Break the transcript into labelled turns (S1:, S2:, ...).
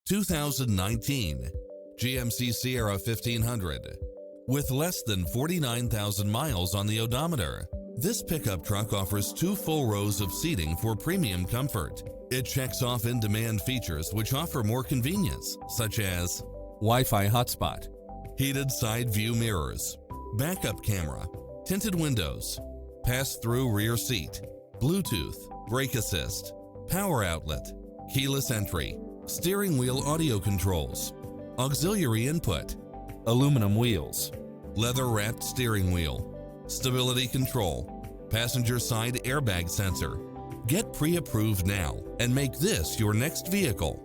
S1: 2019 GMC Sierra 1500. With less than 49,000 miles on the odometer, this pickup truck offers 2 full rows of seating for premium comfort. It checks off in-demand features which offer more convenience, such as Wi-Fi hotspot, heated side view mirrors, backup camera, tinted windows, pass-through rear seat, Bluetooth, brake assist, power outlet, keyless entry, steering wheel audio controls, auxiliary input, aluminum wheels, leather-wrapped steering wheel, stability control, passenger side airbag sensor. Get pre-approved now and make this your next vehicle.